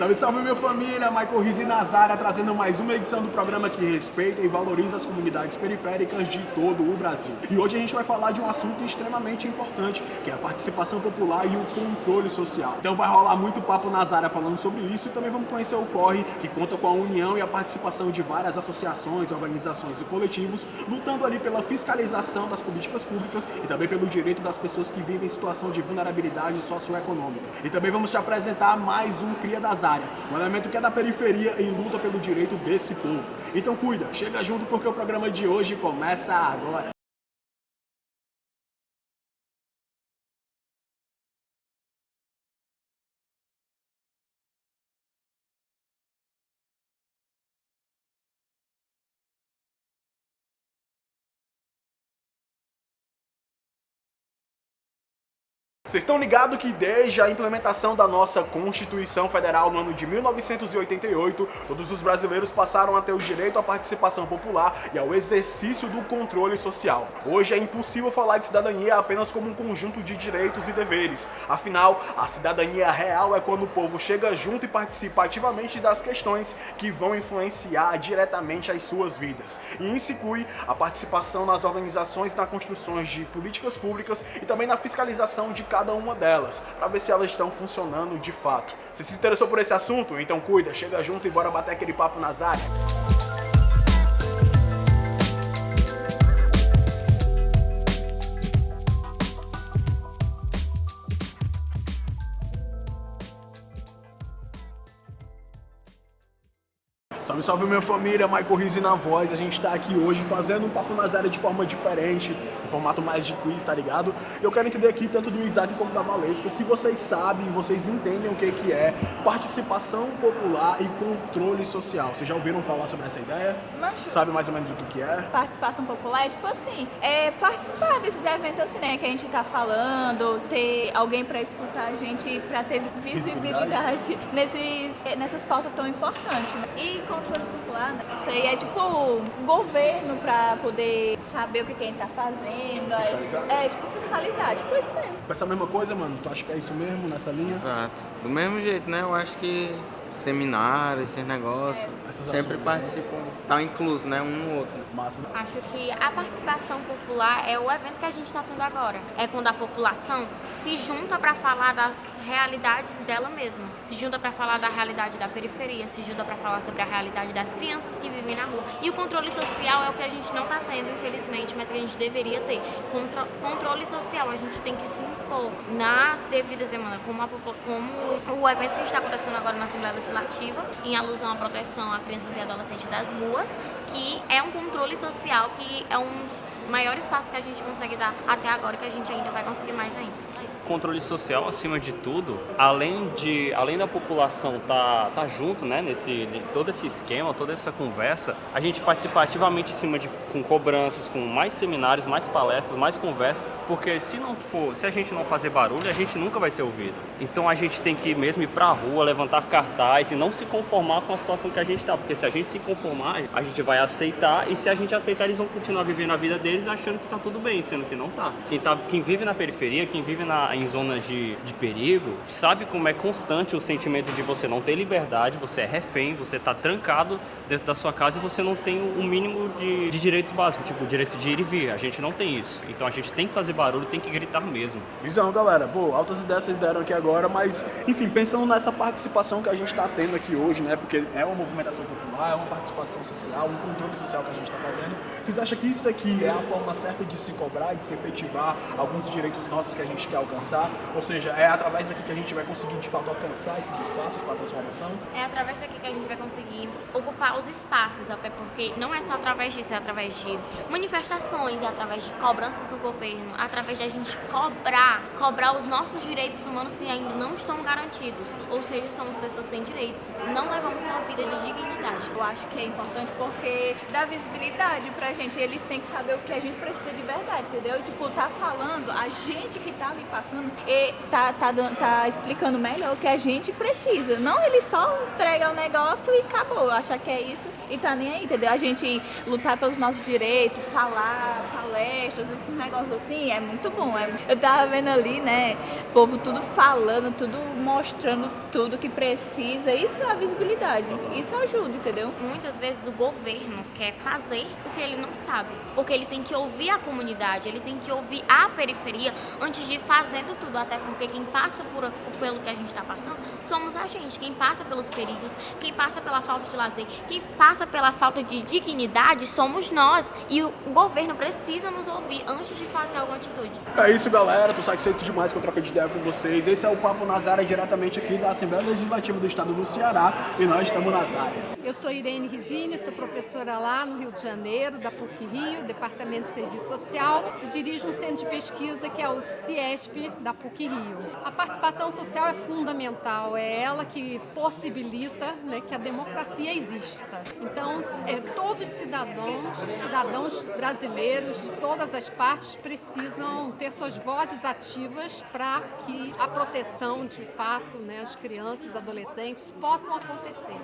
Salve, salve minha família, Michael Rizzi Nazara trazendo mais uma edição do programa que respeita e valoriza as comunidades periféricas de todo o Brasil. E hoje a gente vai falar de um assunto extremamente importante, que é a participação popular e o controle social. Então vai rolar muito papo Nazara falando sobre isso e também vamos conhecer o Corre, que conta com a união e a participação de várias associações, organizações e coletivos, lutando ali pela fiscalização das políticas públicas e também pelo direito das pessoas que vivem em situação de vulnerabilidade socioeconômica. E também vamos te apresentar mais um Cria das Áreas, um elemento que é da periferia e luta pelo direito desse povo. Então cuida, chega junto porque o programa de hoje começa agora. Vocês estão ligados que desde a implementação da nossa Constituição Federal no ano de 1988, todos os brasileiros passaram a ter o direito à participação popular e ao exercício do controle social. Hoje é impossível falar de cidadania apenas como um conjunto de direitos e deveres. Afinal, a cidadania real é quando o povo chega junto e participa ativamente das questões que vão influenciar diretamente as suas vidas. E isso inclui a participação nas organizações, na construção de políticas públicas e também na fiscalização de cada uma delas, para ver se elas estão funcionando de fato. Você se interessou por esse assunto? Então cuida, chega junto e bora bater aquele papo nas áreas. Salve, salve minha família, Michael Rizzi na voz. A gente tá aqui hoje fazendo um papo nas áreas de forma diferente, um formato mais de quiz, tá ligado? Eu quero entender aqui tanto do Isaac como da Valesca, se vocês sabem, vocês entendem o que é participação popular e controle social. Vocês já ouviram falar sobre essa ideia? Sabe mais ou menos o que é? Participação popular é tipo assim, participar desses eventos assim, né, que a gente tá falando, ter alguém pra escutar a gente, pra ter visibilidade nessas pautas tão importantes, né? E controle popular, né? Isso aí é tipo governo pra poder saber o que a gente tá fazendo. Fiscalizar? Tipo fiscalizar, tipo isso mesmo. Pensa a mesma coisa, mano? Tu acha que é isso mesmo, nessa linha? Exato. Do mesmo jeito, né? Eu acho que seminários, esses negócios, sempre participam, tá incluso, né? Um no outro. Massa. Acho que a participação popular é o evento que a gente está tendo agora. É quando a população se junta para falar das realidades dela mesma. Se junta para falar da realidade da periferia, se junta para falar sobre a realidade das crianças que vivem na rua. E o controle social é o que a gente não está tendo, infelizmente, mas que a gente deveria ter. Controle social, a gente tem que se impor nas devidas demandas, como o evento que está acontecendo agora na Assembleia Legislativa, em alusão à proteção a crianças e adolescentes das ruas, que é um controle social que é um dos maiores passos que a gente consegue dar até agora, que a gente ainda vai conseguir mais ainda. É isso. Controle social, acima de tudo, além da população tá junto, né, todo esse esquema, toda essa conversa, a gente participa ativamente com cobranças, com mais seminários, mais palestras, mais conversas, porque se a gente não fazer barulho, a gente nunca vai ser ouvido. Então a gente tem que mesmo ir pra rua, levantar cartaz e não se conformar com a situação que a gente tá, porque se a gente se conformar, a gente vai aceitar, e se a gente aceitar, eles vão continuar vivendo a vida deles achando que tá tudo bem, sendo que não tá. Quem vive na periferia, quem vive em zonas de perigo, sabe como é constante o sentimento de você não ter liberdade, você é refém, você tá trancado dentro da sua casa e você não tem o mínimo de direitos básicos, tipo o direito de ir e vir. A gente não tem isso. Então a gente tem que fazer barulho, tem que gritar mesmo. Visão, galera. Pô, altas ideias vocês deram aqui agora, mas, enfim, pensando nessa participação que a gente tá tendo aqui hoje, né, porque é uma movimentação popular, é uma participação social, um controle social que a gente tá fazendo, vocês acham que isso aqui é a forma certa de se cobrar, de se efetivar alguns direitos nossos que a gente quer alcançar? Ou seja, é através daqui que a gente vai conseguir, de fato, alcançar esses espaços para a transformação? É através daqui que a gente vai conseguir ocupar os espaços, até porque não é só através disso, é através de manifestações, é através de cobranças do governo, através de a gente cobrar os nossos direitos humanos que ainda não estão garantidos. Ou seja, somos pessoas sem direitos, não levamos uma vida de dignidade. Eu acho que é importante porque dá visibilidade pra gente, eles têm que saber o que a gente precisa de verdade, entendeu? Tipo, tá falando, a gente que tá ali passando passando, e tá explicando melhor o que a gente precisa. Não ele só entrega o negócio e acabou, achar que é isso e tá nem aí, entendeu? A gente lutar pelos nossos direitos, falar, palestras, esses negócios assim, é muito bom. Eu tava vendo ali, né, o povo tudo falando, tudo mostrando tudo que precisa. Isso é a visibilidade, isso ajuda, entendeu? Muitas vezes o governo quer fazer o que ele não sabe, porque ele tem que ouvir a comunidade, ele tem que ouvir a periferia antes de ir fazendo tudo, até porque quem passa pelo que a gente está passando somos a gente, quem passa pelos perigos, quem passa pela falta de lazer, quem passa pela falta de dignidade somos nós, e o governo precisa nos ouvir antes de fazer alguma atitude. É isso, galera, tô satisfeito demais com a troca de ideia com vocês. Esse é o Papo nas Áreas, diretamente aqui da Assembleia Legislativa do Estado do Ceará, e nós estamos nas áreas. Eu sou Irene Rizini, sou professora lá no Rio de Janeiro, da PUC-Rio, Departamento de Serviço Social, e dirijo um centro de pesquisa que é o CIESP da PUC-Rio. A participação social é fundamental, é ela que possibilita, né, que a democracia exista. Então, todos os cidadãos brasileiros de todas as partes precisam ter suas vozes ativas para que a proteção, de fato, né, as crianças, adolescentes, possam acontecer.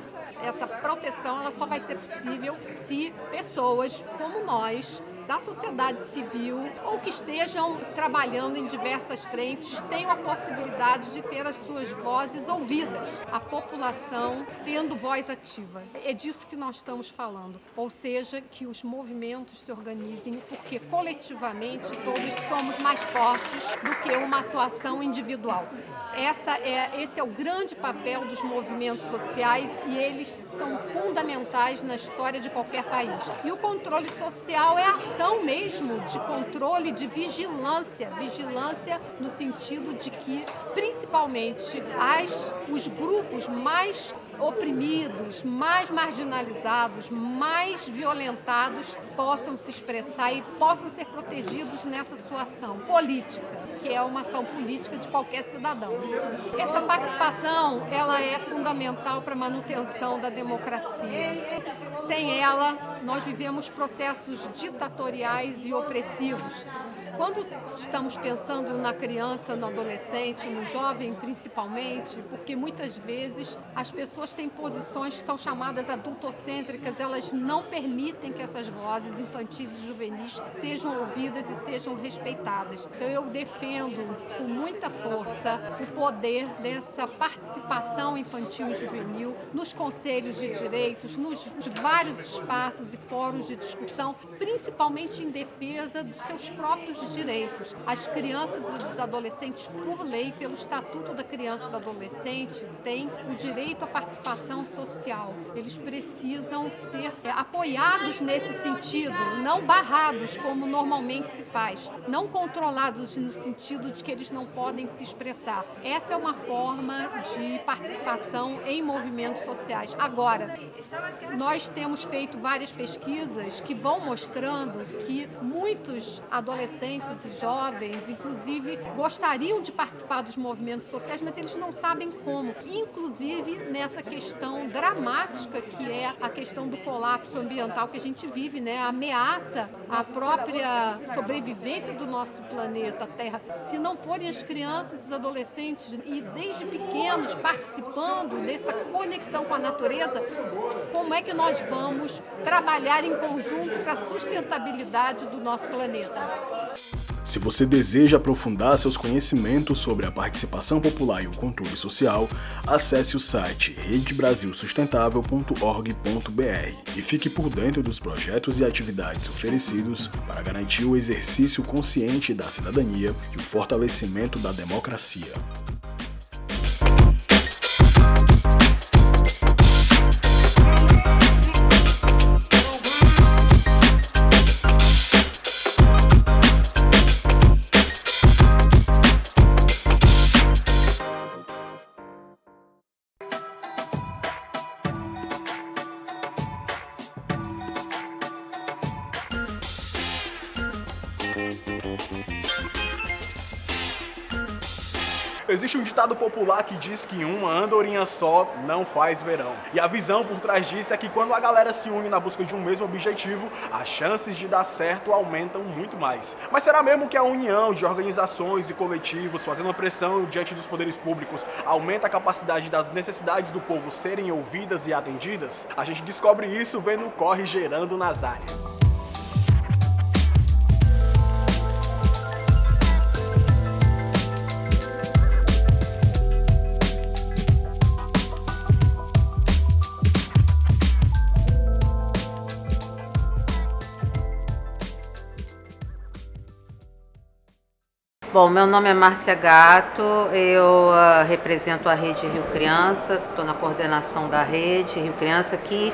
Essa proteção ela só vai ser possível se pessoas como nós, da sociedade civil ou que estejam trabalhando em diversas frentes tenham a possibilidade de ter as suas vozes ouvidas, a população tendo voz ativa. É disso que nós estamos falando, ou seja, que os movimentos se organizem, porque coletivamente todos somos mais fortes do que uma atuação individual. Esse é o grande papel dos movimentos sociais e eles são fundamentais na história de qualquer país. E o controle social é a ação mesmo de controle, de vigilância no sentido de que, principalmente, os grupos mais oprimidos, mais marginalizados, mais violentados possam se expressar e possam ser protegidos nessa sua ação política, que é uma ação política de qualquer cidadão. Essa participação, ela é fundamental para a manutenção da democracia. Sem ela, nós vivemos processos ditatoriais e opressivos. Quando estamos pensando na criança, no adolescente, no jovem principalmente, porque muitas vezes as pessoas têm posições que são chamadas adultocêntricas, elas não permitem que essas vozes infantis e juvenis sejam ouvidas e sejam respeitadas. Então eu defendo com muita força o poder dessa participação infantil e juvenil nos conselhos de direitos, nos vários espaços e fóruns de discussão, principalmente em defesa dos seus próprios direitos. As crianças e os adolescentes, por lei, pelo Estatuto da Criança e do Adolescente, têm o direito à participação social. Eles precisam ser apoiados nesse sentido, não barrados, como normalmente se faz, não controlados no sentido de que eles não podem se expressar. Essa é uma forma de participação em movimentos sociais. Agora, nós temos feito várias pesquisas que vão mostrando que muitos adolescentes e jovens, inclusive, gostariam de participar dos movimentos sociais, mas eles não sabem como. Inclusive nessa questão dramática que é a questão do colapso ambiental que a gente vive, né? Ameaça a própria sobrevivência do nosso planeta Terra. Se não forem as crianças e os adolescentes, e desde pequenos participando dessa conexão com a natureza, como é que nós vamos trabalhar em conjunto para a sustentabilidade do nosso planeta? Se você deseja aprofundar seus conhecimentos sobre a participação popular e o controle social, acesse o site redebrasilsustentável.org.br e fique por dentro dos projetos e atividades oferecidos para garantir o exercício consciente da cidadania e o fortalecimento da democracia. Existe um ditado popular que diz que uma andorinha só não faz verão. E a visão por trás disso é que quando a galera se une na busca de um mesmo objetivo, as chances de dar certo aumentam muito mais. Mas será mesmo que a união de organizações e coletivos fazendo pressão diante dos poderes públicos aumenta a capacidade das necessidades do povo serem ouvidas e atendidas? A gente descobre isso vendo o Corre Gerando Nazária. Bom, meu nome é Márcia Gato, eu represento a Rede Rio Criança, estou na coordenação da Rede Rio Criança, que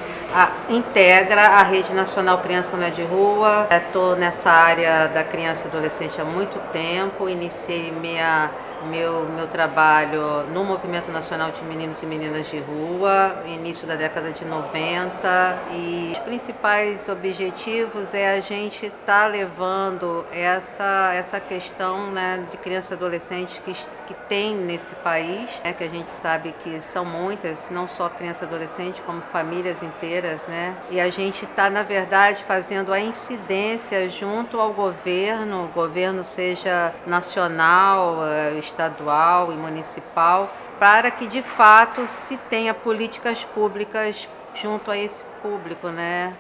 integra a Rede Nacional Criança Não é de Rua. Estou nessa área da criança e adolescente há muito tempo, iniciei meu trabalho no Movimento Nacional de Meninos e Meninas de Rua, início da década de 90, e os principais objetivos é a gente estar levando essa questão, né, de criança e adolescente que tem nesse país, né, que a gente sabe que são muitas, não só criança e adolescente, como famílias inteiras, né, e a gente está, na verdade, fazendo a incidência junto ao governo seja nacional, estadual e municipal, para que de fato se tenha políticas públicas junto a esse público, né?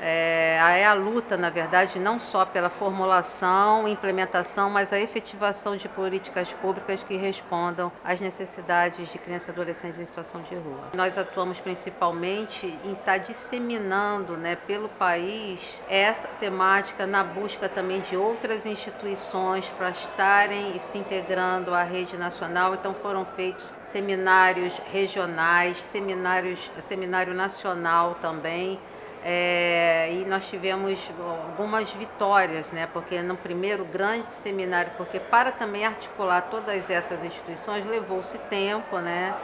É a luta, na verdade, não só pela formulação, implementação, mas a efetivação de políticas públicas que respondam às necessidades de crianças e adolescentes em situação de rua. Nós atuamos principalmente em estar disseminando, né, pelo país essa temática na busca também de outras instituições para estarem se integrando à rede nacional. Então foram feitos seminários regionais, seminário nacional também. E nós tivemos algumas vitórias, né? Porque no primeiro grande seminário, porque para também articular todas essas instituições levou-se tempo, né?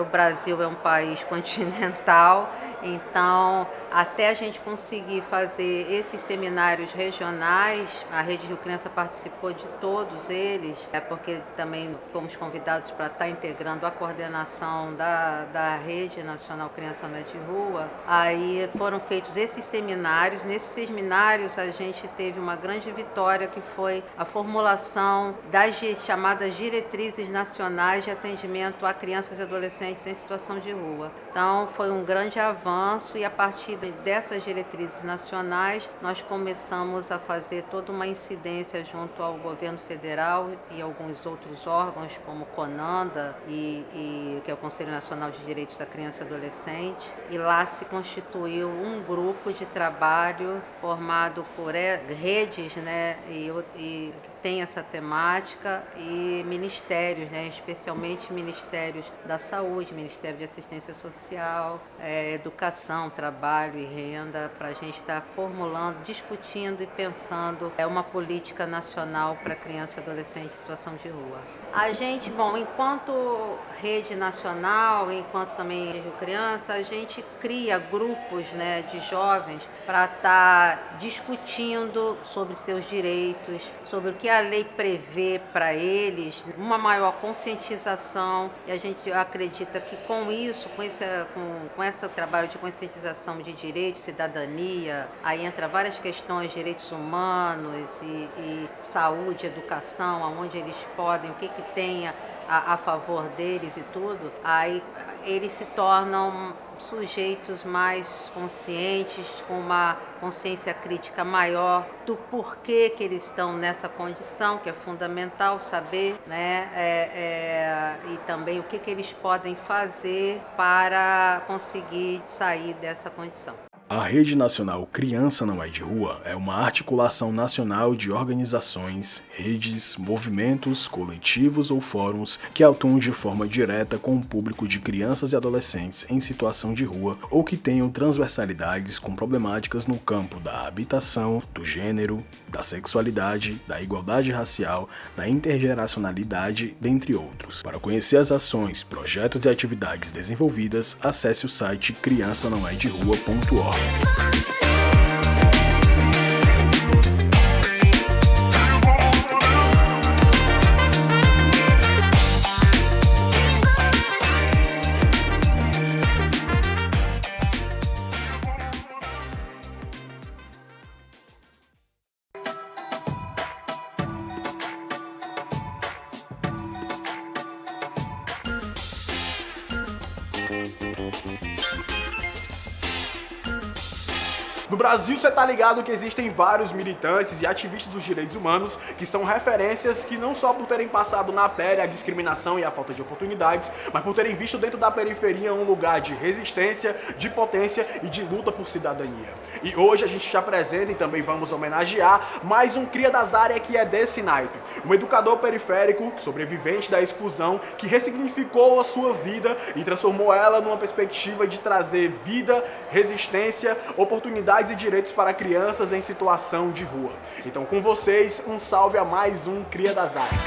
O Brasil é um país continental, então até a gente conseguir fazer esses seminários regionais, a Rede Rio Criança participou de todos eles, porque também fomos convidados para estar integrando a coordenação da Rede Nacional Criança Não é de Rua. Aí foram feitos esses seminários. Nesses seminários a gente teve uma grande vitória, que foi a formulação das chamadas diretrizes nacionais de atendimento a crianças e adolescentes em situação de rua. Então foi um grande avanço, e a partir dessas diretrizes nacionais nós começamos a fazer toda uma incidência junto ao governo federal e alguns outros órgãos, como o CONANDA, que é o Conselho Nacional de Direitos da Criança e Adolescente, e lá se constituiu um grupo de trabalho formado por redes, né, e tem essa temática, e ministérios, né, especialmente ministérios da saúde, Ministério de Assistência Social, Educação, Trabalho e Renda, para a gente estar formulando, discutindo e pensando uma política nacional para criança e adolescente em situação de rua. A gente, enquanto rede nacional, enquanto também Rio Criança, a gente cria grupos, né, de jovens para estar discutindo sobre seus direitos, sobre o que a lei prevê para eles, uma maior conscientização, e a gente acredita que com isso, com esse trabalho de conscientização de direitos, cidadania, aí entra várias questões, direitos humanos e saúde, educação, aonde eles podem, o que tenha a favor deles e tudo, aí eles se tornam sujeitos mais conscientes, com uma consciência crítica maior do porquê que eles estão nessa condição, que é fundamental saber, né? E também o que eles podem fazer para conseguir sair dessa condição. A Rede Nacional Criança Não é de Rua é uma articulação nacional de organizações, redes, movimentos, coletivos ou fóruns que atuam de forma direta com o público de crianças e adolescentes em situação de rua ou que tenham transversalidades com problemáticas no campo da habitação, do gênero, da sexualidade, da igualdade racial, da intergeracionalidade, dentre outros. Para conhecer as ações, projetos e atividades desenvolvidas, acesse o site criançanãoederrua.org. No Brasil, você tá ligado que existem vários militantes e ativistas dos direitos humanos que são referências que não só por terem passado na pele a discriminação e a falta de oportunidades, mas por terem visto dentro da periferia um lugar de resistência, de potência e de luta por cidadania. E hoje a gente te apresenta e também vamos homenagear mais um cria das áreas que é desse naipe. Um educador periférico, sobrevivente da exclusão, que ressignificou a sua vida e transformou ela numa perspectiva de trazer vida, resistência, oportunidades e direitos para crianças em situação de rua. Então, com vocês, um salve a mais um Cria das Áreas.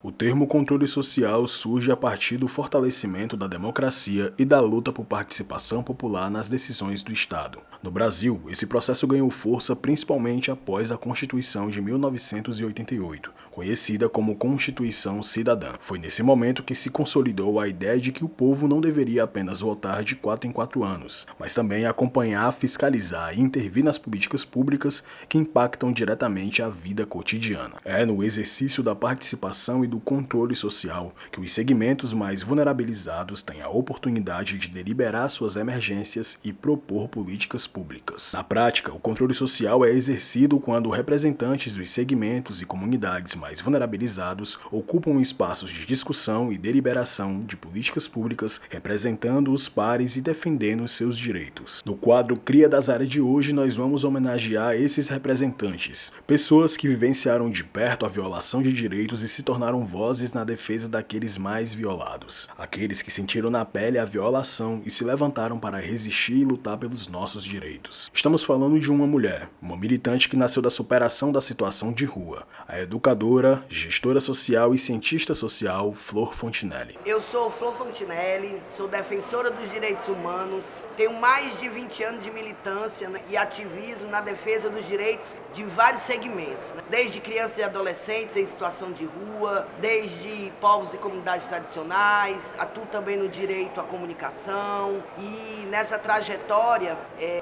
O termo controle social surge a partir do fortalecimento da democracia e da luta por participação popular nas decisões do Estado. No Brasil, esse processo ganhou força principalmente após a Constituição de 1988, conhecida como Constituição Cidadã. Foi nesse momento que se consolidou a ideia de que o povo não deveria apenas votar de 4 em 4 anos, mas também acompanhar, fiscalizar e intervir nas políticas públicas que impactam diretamente a vida cotidiana. É no exercício da participação e do controle social que os segmentos mais vulnerabilizados têm a oportunidade de deliberar suas emergências e propor políticas públicas. Na prática, o controle social é exercido quando representantes dos segmentos e comunidades mais vulnerabilizados ocupam espaços de discussão e deliberação de políticas públicas, representando os pares e defendendo seus direitos. No quadro Cria das Áreas de hoje, nós vamos homenagear esses representantes, pessoas que vivenciaram de perto a violação de direitos e se tornaram vozes na defesa daqueles mais violados, aqueles que sentiram na pele a violação e se levantaram para resistir e lutar pelos nossos direitos. Estamos falando de uma mulher, uma militante que nasceu da superação da situação de rua, a educadora, gestora social e cientista social Flor Fontinelli. Eu sou Flor Fontinelli, sou defensora dos direitos humanos, tenho mais de 20 anos de militância e ativismo na defesa dos direitos de vários segmentos, desde crianças e adolescentes em situação de rua, desde povos e comunidades tradicionais, atuo também no direito à comunicação e nessa trajetória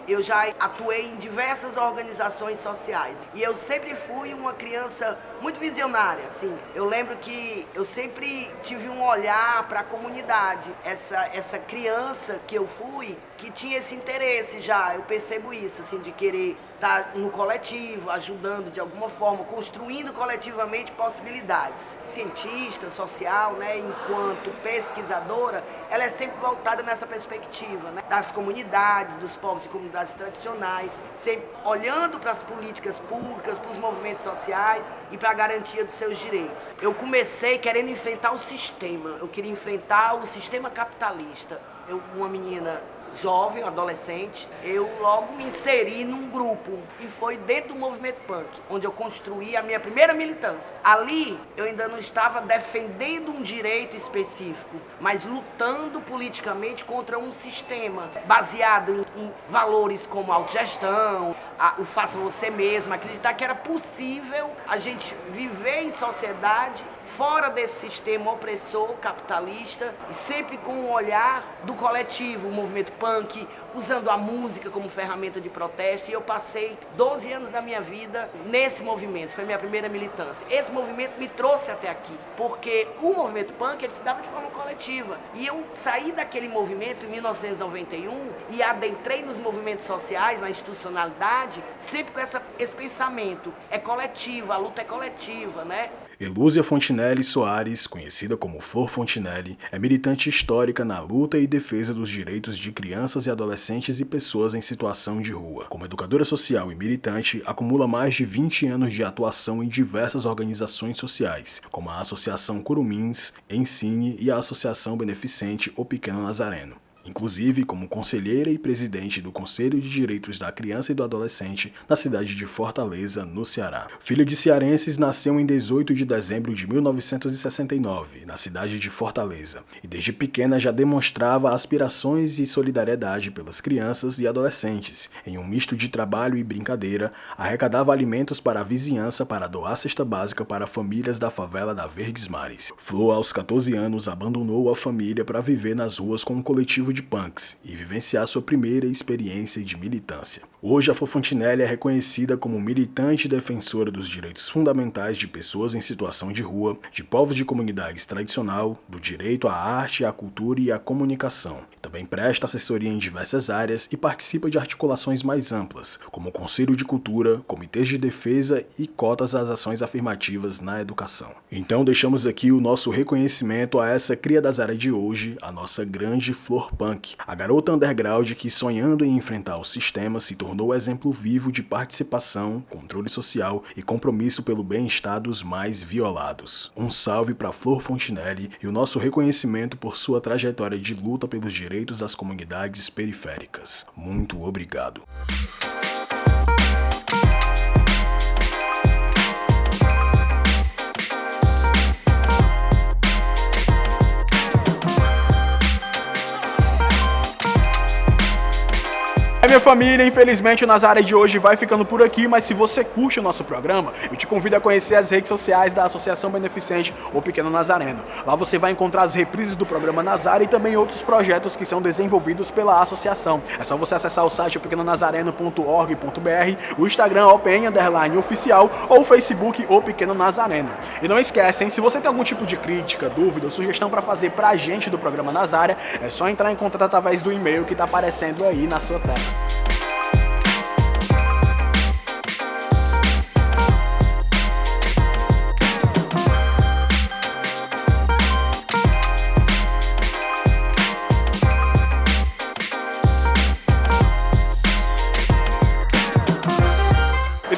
eu já atuei em diversas organizações sociais e eu sempre fui uma criança muito visionária, assim. Eu lembro que eu sempre tive um olhar para a comunidade, essa criança que eu fui, que tinha esse interesse já, eu percebo isso, assim, de querer estar no coletivo, ajudando de alguma forma, construindo coletivamente possibilidades. Cientista, social, enquanto pesquisadora, ela é sempre voltada nessa perspectiva, das comunidades, dos povos e comunidades tradicionais, sempre olhando para as políticas públicas, para os movimentos sociais e para a garantia dos seus direitos. Eu comecei querendo enfrentar o sistema, eu queria enfrentar o sistema capitalista. Uma menina jovem, adolescente, eu logo me inseri num grupo e foi dentro do movimento punk, onde eu construí a minha primeira militância. Ali eu ainda não estava defendendo um direito específico, mas lutando politicamente contra um sistema baseado em valores como a autogestão, o faça você mesmo, acreditar que era possível a gente viver em sociedade fora desse sistema opressor, capitalista, e sempre com um olhar do coletivo, o movimento punk, usando a música como ferramenta de protesto, e eu passei 12 anos da minha vida nesse movimento, foi minha primeira militância. Esse movimento me trouxe até aqui, porque o movimento punk ele se dava de forma coletiva, e eu saí daquele movimento em 1991 e adentrei nos movimentos sociais, na institucionalidade, sempre com esse pensamento, é coletivo, a luta é coletiva, Elúzia Fontinelli Soares, conhecida como Flor Fontinelli, é militante histórica na luta e defesa dos direitos de crianças e adolescentes e pessoas em situação de rua. Como educadora social e militante, acumula mais de 20 anos de atuação em diversas organizações sociais, como a Associação Curumins, Ensine e a Associação Beneficente O Pequeno Nazareno. inclusive como conselheira e presidente do Conselho de Direitos da Criança e do Adolescente na cidade de Fortaleza, no Ceará. Filho de cearenses, nasceu em 18 de dezembro de 1969, na cidade de Fortaleza, e desde pequena já demonstrava aspirações e solidariedade pelas crianças e adolescentes. Em um misto de trabalho e brincadeira, arrecadava alimentos para a vizinhança para doar cesta básica para famílias da favela da Verdes Mares. Flor, aos 14 anos, abandonou a família para viver nas ruas com um coletivo de punks e vivenciar sua primeira experiência de militância. Hoje, a Flor Fontinelli é reconhecida como militante e defensora dos direitos fundamentais de pessoas em situação de rua, de povos de comunidades tradicional, do direito à arte, à cultura e à comunicação. Também presta assessoria em diversas áreas e participa de articulações mais amplas, como o Conselho de Cultura, comitês de defesa e cotas às ações afirmativas na educação. Então deixamos aqui o nosso reconhecimento a essa cria da Zara de hoje, a nossa grande Flor Punk, a garota underground que, sonhando em enfrentar o sistema, se tornou exemplo vivo de participação, controle social e compromisso pelo bem-estar dos mais violados. Um salve para Flor Fontinelli e o nosso reconhecimento por sua trajetória de luta pelos direitos das comunidades periféricas. Muito obrigado. Minha família, infelizmente o Nazaré de hoje vai ficando por aqui, mas se você curte o nosso programa, eu te convido a conhecer as redes sociais da Associação Beneficente O Pequeno Nazareno. Lá você vai encontrar as reprises do programa Nazaré e também outros projetos que são desenvolvidos pela associação. É só você acessar o site opequenonazareno.org.br, o Instagram OPN_oficial ou o Facebook O Pequeno Nazareno. E não esquece, hein, se você tem algum tipo de crítica, dúvida ou sugestão para fazer pra gente do programa Nazaré, é só entrar em contato através do e-mail que tá aparecendo aí na sua tela.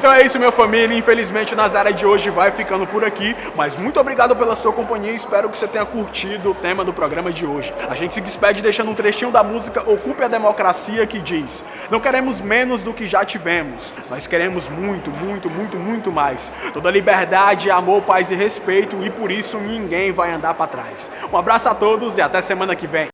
Então é isso, minha família. Infelizmente o Nazaré de hoje vai ficando por aqui, mas muito obrigado pela sua companhia e espero que você tenha curtido o tema do programa de hoje. A gente se despede deixando um trechinho da música Ocupe a Democracia, que diz: não queremos menos do que já tivemos, nós queremos muito, muito, muito, muito mais. Toda liberdade, amor, paz e respeito, e por isso ninguém vai andar para trás. Um abraço a todos e até semana que vem.